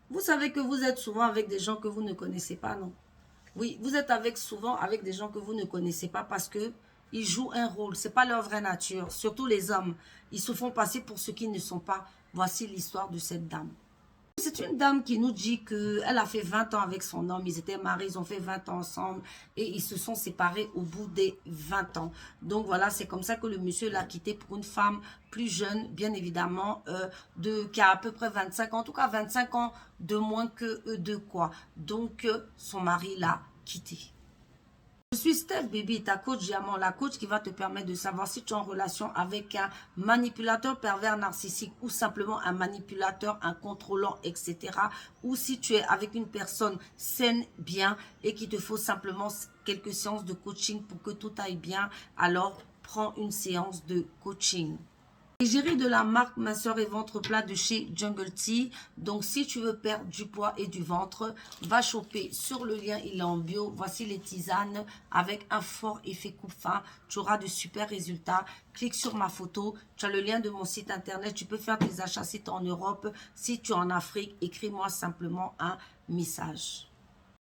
Vous savez que vous êtes souvent avec des gens que vous ne connaissez pas, non? Oui, vous êtes souvent avec des gens que vous ne connaissez pas parce que ils jouent un rôle. C'est pas leur vraie nature. Surtout les hommes. Ils se font passer pour ce qu'ils ne sont pas. Voici l'histoire de cette dame. C'est une dame qui nous dit qu'elle a fait 20 ans avec son homme. Ils étaient mariés, ils ont fait 20 ans ensemble et ils se sont séparés au bout des 20 ans. Donc voilà, c'est comme ça que le monsieur l'a quitté pour une femme plus jeune, bien évidemment, qui a à peu près 25 ans, en tout cas 25 ans de moins que eux deux, quoi. Donc son mari l'a quitté. Je suis Steph Baby, ta coach diamant, la coach qui va te permettre de savoir si tu es en relation avec un manipulateur pervers narcissique ou simplement un manipulateur, un contrôlant, etc. Ou si tu es avec une personne saine, bien et qu'il te faut simplement quelques séances de coaching pour que tout aille bien, alors prends une séance de coaching. L'égérie de la marque Minceur et Ventre Plat de chez Jungle Tea. Donc, si tu veux perdre du poids et du ventre, va choper sur le lien, il est en bio. Voici les tisanes avec un fort effet coupe-faim. Tu auras de super résultats. Clique sur ma photo. Tu as le lien de mon site internet. Tu peux faire tes achats si tu es en Europe. Si tu es en Afrique, écris-moi simplement un message.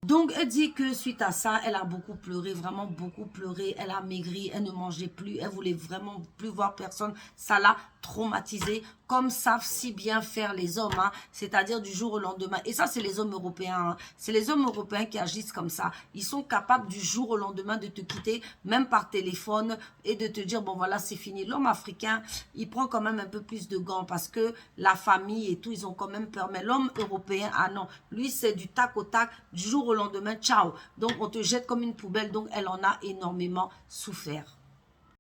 Donc, elle dit que suite à ça, elle a beaucoup pleuré, vraiment beaucoup pleuré. Elle a maigri, elle ne mangeait plus, elle voulait vraiment plus voir personne. Ça l'a traumatisée, comme savent si bien faire les hommes, hein, c'est-à-dire du jour au lendemain. Et ça, c'est les hommes européens. Hein. C'est les hommes européens qui agissent comme ça. Ils sont capables du jour au lendemain de te quitter, même par téléphone, et de te dire, bon voilà, c'est fini. L'homme africain, il prend quand même un peu plus de gants parce que la famille et tout, ils ont quand même peur. Mais l'homme européen, ah non, lui, c'est du tac au tac, du jour au lendemain, ciao. Donc, on te jette comme une poubelle. Donc, elle en a énormément souffert.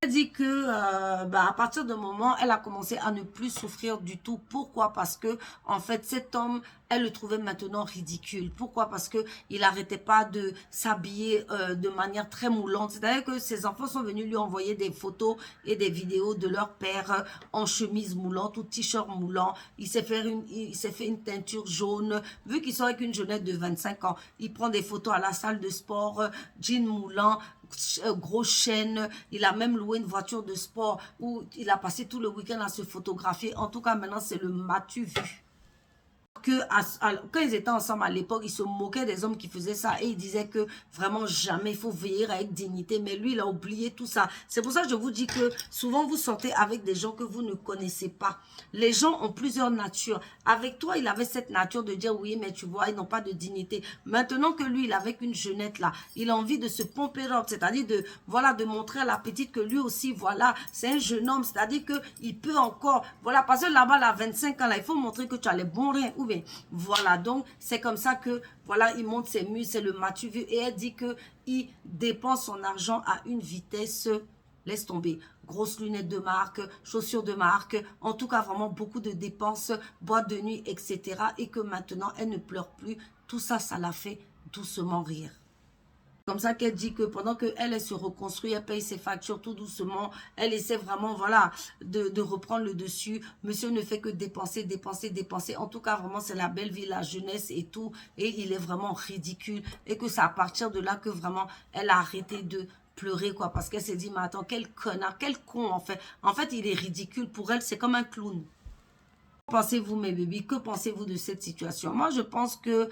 Elle dit que à partir d'un moment, elle a commencé à ne plus souffrir du tout. Pourquoi? Parce que en fait, cet homme, elle le trouvait maintenant ridicule. Pourquoi? Parce que il arrêtait pas de s'habiller de manière très moulante. C'est-à-dire que ses enfants sont venus lui envoyer des photos et des vidéos de leur père en chemise moulante ou t-shirt moulant. Il s'est fait une teinture jaune. Vu qu'ils sont avec une jeunette de 25 ans, il prend des photos à la salle de sport, jean moulant, grosse chaîne. Il a même loué une voiture de sport où il a passé tout le week-end à se photographier. En tout cas, maintenant, c'est le m'as-tu vu. Quand ils étaient ensemble à l'époque, ils se moquaient des hommes qui faisaient ça et ils disaient que vraiment jamais il faut veiller avec dignité. Mais lui, il a oublié tout ça. C'est pour ça que je vous dis que souvent vous sortez avec des gens que vous ne connaissez pas. Les gens ont plusieurs natures. Avec toi, il avait cette nature de dire oui, mais tu vois, ils n'ont pas de dignité. Maintenant que lui, il est avec une jeunette là, il a envie de se pomper up, c'est-à-dire de, voilà, de montrer à la petite que lui aussi, voilà, c'est un jeune homme, c'est-à-dire que il peut encore, voilà, parce que là-bas, là, 25 ans, là, il faut montrer que tu as les bons reins, ou bien, voilà, donc, c'est comme ça que, voilà, il monte ses muscles, c'est le matu vu, et elle dit que il dépense son argent à une vitesse, laisse tomber, grosses lunettes de marque, chaussures de marque, en tout cas vraiment beaucoup de dépenses, boîte de nuit, etc. Et que maintenant, elle ne pleure plus. Tout ça, ça la fait doucement rire. Comme ça qu'elle dit que pendant qu'elle elle se reconstruit, elle paye ses factures tout doucement, elle essaie vraiment, voilà, de reprendre le dessus. Monsieur ne fait que dépenser, dépenser, dépenser. En tout cas, vraiment, c'est la belle vie, la jeunesse et tout. Et il est vraiment ridicule. Et que c'est à partir de là que vraiment, elle a arrêté de pleurer, quoi. Parce qu'elle s'est dit, mais attends, quel connard, quel con, en fait. En fait, il est ridicule. Pour elle, c'est comme un clown. Que pensez-vous, mes bébés? Que pensez-vous de cette situation? Moi, je pense que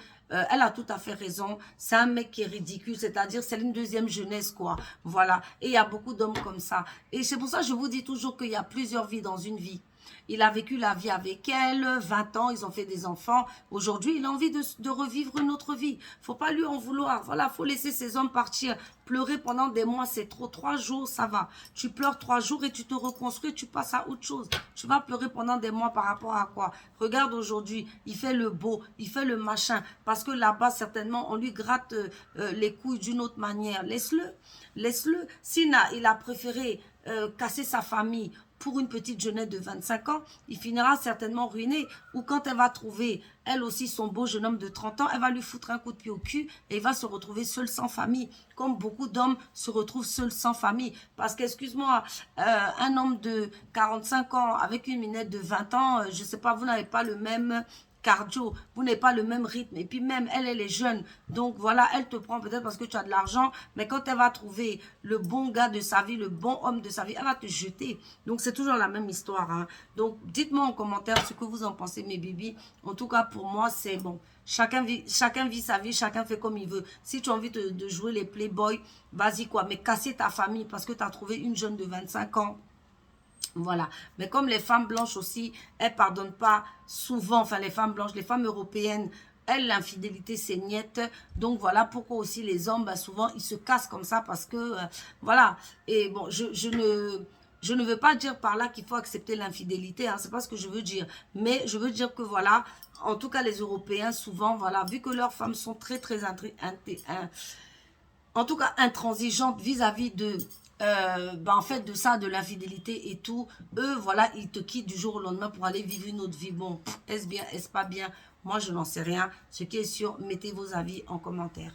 elle a tout à fait raison. C'est un mec qui est ridicule, c'est-à-dire c'est une deuxième jeunesse, quoi. Voilà. Et il y a beaucoup d'hommes comme ça. Et c'est pour ça que je vous dis toujours qu'il y a plusieurs vies dans une vie. Il a vécu la vie avec elle, 20 ans, ils ont fait des enfants. Aujourd'hui, il a envie de revivre une autre vie. Faut pas lui en vouloir. Voilà, faut laisser ces hommes partir. Pleurer pendant des mois, c'est trop. 3 jours, ça va. Tu pleures 3 jours et tu te reconstruis, tu passes à autre chose. Tu vas pleurer pendant des mois par rapport à quoi? Regarde aujourd'hui, il fait le beau, il fait le machin. Parce que là-bas, certainement, on lui gratte les couilles d'une autre manière. Laisse-le. Laisse-le. Sina, il a préféré casser sa famille pour une petite jeunette de 25 ans, il finira certainement ruiné. Ou quand elle va trouver, elle aussi, son beau jeune homme de 30 ans, elle va lui foutre un coup de pied au cul et il va se retrouver seul sans famille. Comme beaucoup d'hommes se retrouvent seuls sans famille. Parce qu'excuse-moi, un homme de 45 ans avec une minette de 20 ans, je ne sais pas, vous n'avez pas le même cardio, vous n'avez pas le même rythme. Et puis même, elle est jeune. Donc voilà, elle te prend peut-être parce que tu as de l'argent. Mais quand elle va trouver le bon gars de sa vie, le bon homme de sa vie, elle va te jeter. Donc c'est toujours la même histoire. Hein. Donc dites-moi en commentaire ce que vous en pensez, mes bébés. En tout cas, pour moi, c'est bon. Chacun vit sa vie, chacun fait comme il veut. Si tu as envie de jouer les playboys, vas-y quoi. Mais casser ta famille parce que tu as trouvé une jeune de 25 ans. Voilà. Mais comme les femmes blanches aussi, elles ne pardonnent pas souvent, enfin les femmes blanches, les femmes européennes, elles, l'infidélité, c'est niette. Donc voilà pourquoi aussi les hommes, bah, souvent, ils se cassent comme ça parce que, voilà. Et bon, je ne veux pas dire par là qu'il faut accepter l'infidélité, hein, c'est pas ce que je veux dire. Mais je veux dire que voilà, en tout cas les Européens, souvent, voilà, vu que leurs femmes sont très, très en tout cas intransigeantes vis-à-vis de en fait de ça, de l'infidélité et tout, eux voilà, ils te quittent du jour au lendemain pour aller vivre une autre vie. Bon, est-ce bien, est-ce pas bien? Moi je n'en sais rien. Ce qui est sûr, mettez vos avis en commentaire.